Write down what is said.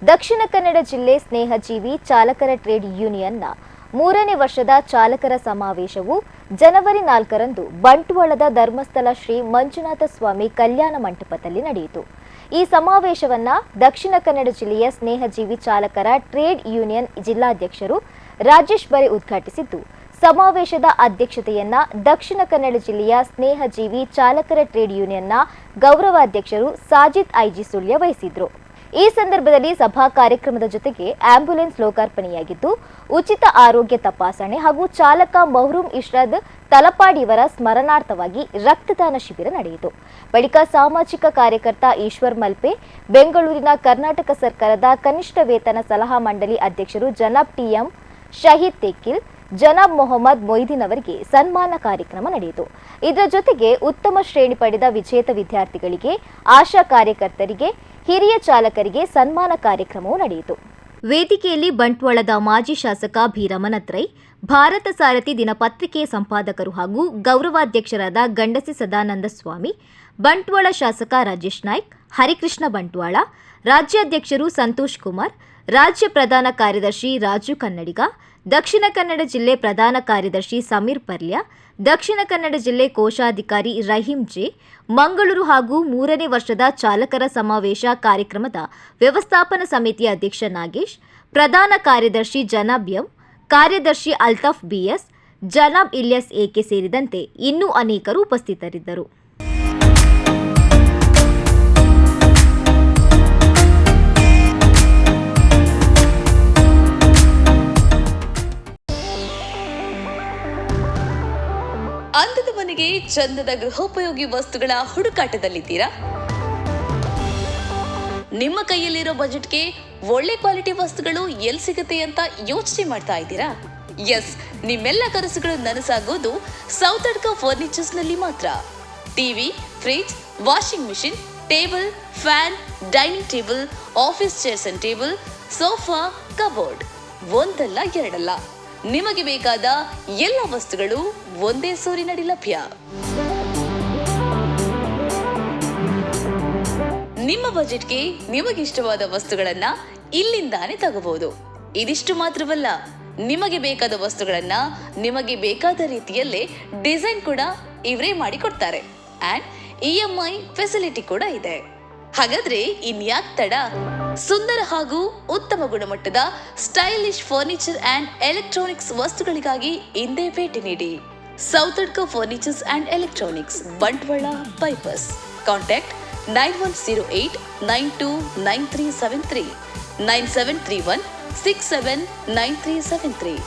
ದಕ್ಷಿಣ ಕನ್ನಡ ಜಿಲ್ಲೆ ಸ್ನೇಹಜೀವಿ ಚಾಲಕರ ಟ್ರೇಡ್ ಯೂನಿಯನ್ನ 3ನೇ ವರ್ಷದ ಚಾಲಕರ ಸಮಾವೇಶವು ಜನವರಿ 4ರಂದು ಬಂಟ್ವಾಳದ ಧರ್ಮಸ್ಥಳ ಶ್ರೀ ಮಂಜುನಾಥ ಸ್ವಾಮಿ ಕಲ್ಯಾಣ ಮಂಟಪದಲ್ಲಿ ನಡೆಯಿತು. ಈ ಸಮಾವೇಶವನ್ನ ದಕ್ಷಿಣ ಕನ್ನಡ ಜಿಲ್ಲೆಯ ಸ್ನೇಹಜೀವಿ ಚಾಲಕರ ಟ್ರೇಡ್ ಯೂನಿಯನ್ ಜಿಲ್ಲಾಧ್ಯಕ್ಷರು ರಾಜೇಶ್ ಬರೆ ಉದ್ಘಾಟಿಸಿದ್ದು, ಸಮಾವೇಶದ ಅಧ್ಯಕ್ಷತೆಯನ್ನ ದಕ್ಷಿಣ ಕನ್ನಡ ಜಿಲ್ಲೆಯ ಸ್ನೇಹಜೀವಿ ಚಾಲಕರ ಟ್ರೇಡ್ ಯೂನಿಯನ್ನ ಗೌರವಾಧ್ಯಕ್ಷರು ಸಾಜಿದ್ ಐಜಿ ಸುಳ್ಯ ವಹಿಸಿದ್ರು. ಈ ಸಂದರ್ಭದಲ್ಲಿ ಸಭಾ ಕಾರ್ಯಕ್ರಮದ ಜೊತೆಗೆ ಆಂಬ್ಯುಲೆನ್ಸ್ ಲೋಕಾರ್ಪಣೆಯಾಗಿದ್ದು, ಉಚಿತ ಆರೋಗ್ಯ ತಪಾಸಣೆ ಹಾಗೂ ಚಾಲಕ ಮಹ್ರೂಮ್ ಇಶ್ರದ್ ತಲಪಾಡಿಯವರ ಸ್ಮರಣಾರ್ಥವಾಗಿ ರಕ್ತದಾನ ಶಿಬಿರ ನಡೆಯಿತು. ಬಳಿಕ ಸಾಮಾಜಿಕ ಕಾರ್ಯಕರ್ತ ಈಶ್ವರ್ ಮಲ್ಪೆ, ಬೆಂಗಳೂರಿನ ಕರ್ನಾಟಕ ಸರ್ಕಾರದ ಕನಿಷ್ಠ ವೇತನ ಸಲಹಾ ಮಂಡಳಿ ಅಧ್ಯಕ್ಷರು ಜನಾಬ್ ಟಿಎಂ ಶಹೀದ್ ತೆಕ್ಕಿಲ್, ಜನಾಬ್ ಮೊಹಮ್ಮದ್ ಮೊಯ್ದೀನ್ ಅವರಿಗೆ ಸನ್ಮಾನ ಕಾರ್ಯಕ್ರಮ ನಡೆಯಿತು. ಇದರ ಜೊತೆಗೆ ಉತ್ತಮ ಶ್ರೇಣಿ ಪಡೆದ ವಿಜೇತ ವಿದ್ಯಾರ್ಥಿಗಳಿಗೆ, ಆಶಾ ಕಾರ್ಯಕರ್ತರಿಗೆ, ಹಿರಿಯ ಚಾಲಕರಿಗೆ ಸನ್ಮಾನ ಕಾರ್ಯಕ್ರಮವೂ ನಡೆಯಿತು. ವೇದಿಕೆಯಲ್ಲಿ ಬಂಟ್ವಾಳದ ಮಾಜಿ ಶಾಸಕ ಬಿ ರಮಣತ್ರೈ, ಭಾರತ ಸಾರಥಿ ದಿನಪತ್ರಿಕೆಯ ಸಂಪಾದಕರು ಹಾಗೂ ಗೌರವಾಧ್ಯಕ್ಷರಾದ ಗಂಡಸಿ ಸದಾನಂದ ಸ್ವಾಮಿ, ಬಂಟ್ವಾಳ ಶಾಸಕ ರಾಜೇಶ್ ನಾಯ್ಕ್, ಹರಿಕೃಷ್ಣ ಬಂಟ್ವಾಳ, ರಾಜ್ಯಾಧ್ಯಕ್ಷರು ಸಂತೋಷ್ ಕುಮಾರ್, ರಾಜ್ಯ ಪ್ರಧಾನ ಕಾರ್ಯದರ್ಶಿ ರಾಜು ಕನ್ನಡಿಗ, ದಕ್ಷಿಣ ಕನ್ನಡ ಜಿಲ್ಲೆ ಪ್ರಧಾನ ಕಾರ್ಯದರ್ಶಿ ಸಮೀರ್ ಪರ್ಲ್ಯ, ದಕ್ಷಿಣ ಕನ್ನಡ ಜಿಲ್ಲೆ ಕೋಶಾಧಿಕಾರಿ ರಹೀಂ ಜೆ, ಮಂಗಳೂರು ಹಾಗೂ 3ನೇ ವರ್ಷದ ಚಾಲಕರ ಸಮಾವೇಶ ಕಾರ್ಯಕ್ರಮದ ವ್ಯವಸ್ಥಾಪನಾ ಸಮಿತಿಯ ಅಧ್ಯಕ್ಷ ನಾಗೇಶ್, ಪ್ರಧಾನ ಕಾರ್ಯದರ್ಶಿ ಜನಾಬ್ ಎಂ, ಕಾರ್ಯದರ್ಶಿ ಅಲ್ತಾಫ್ ಬಿಎಸ್, ಜನಾಬ್ ಇಲಿಯಾಸ್ ಎಕೆ ಸೇರಿದಂತೆ ಇನ್ನೂ ಅನೇಕರು ಉಪಸ್ಥಿತರಿದ್ದರು. ಅಂದದ ಮನೆಗೆ ಚಂದದ ಗೃಹೋಪಯೋಗಿ ವಸ್ತುಗಳ ಹುಡುಕಾಟದಲ್ಲಿದ್ದೀರಾ? ನಿಮ್ಮ ಕೈಯಲ್ಲಿರೋ ಬಜೆಟ್ಗೆ ಒಳ್ಳೆ ಕ್ವಾಲಿಟಿ ವಸ್ತುಗಳು ಎಲ್ಲಿ ಸಿಗುತ್ತೆ ಅಂತ ಯೋಚನೆ ಮಾಡ್ತಾ ಇದ್ದೀರಾ? ಎಸ್, ನಿಮ್ಮೆಲ್ಲ ಕನಸುಗಳು ನನಸಾಗೋದು ಸೌತಡ್ಕ ಫರ್ನಿಚರ್ಸ್ ನಲ್ಲಿ ಮಾತ್ರ. TV, fridge, washing machine, table, fan, dining table, office chairs and table, sofa, cupboard, ಒಂದಲ್ಲ ಎರಡಲ್ಲ, ನಿಮಗೆ ಬೇಕಾದ ಎಲ್ಲ ವಸ್ತುಗಳು ಒಂದೇ ಸೂರಿನಡಿ ಲಭ್ಯ. ನಿಮ್ಮ ಬಜೆಟ್ಗೆ ನಿಮಗಿಷ್ಟವಾದ ವಸ್ತುಗಳನ್ನ ಇಲ್ಲಿಂದಾನೇ ತಗೋಬಹುದು. ಇದಿಷ್ಟು ಮಾತ್ರವಲ್ಲ, ನಿಮಗೆ ಬೇಕಾದ ವಸ್ತುಗಳನ್ನ ನಿಮಗೆ ಬೇಕಾದ ರೀತಿಯಲ್ಲೇ ಡಿಸೈನ್ ಕೂಡ ಇವರೇ ಮಾಡಿಕೊಡ್ತಾರೆ. ಅಂಡ್ EMI ಫೆಸಿಲಿಟಿ ಕೂಡ ಇದೆ. ಹಾಗಾದ್ರೆ ಇನ್ಯಾಕ್ ತಡ? ಸುಂದರ ಹಾಗೂ ಉತ್ತಮ ಗುಣಮಟ್ಟದ ಸ್ಟೈಲಿಶ್ ಫರ್ನಿಚರ್ ಅಂಡ್ ಎಲೆಕ್ಟ್ರಾನಿಕ್ಸ್ ವಸ್ತುಗಳಿಗಾಗಿ ಹಿಂದೆ ಭೇಟಿ ನೀಡಿ. Sowthadka furnitures and electronics, Bantwal bypass. Contact 9108929373, 9731679373.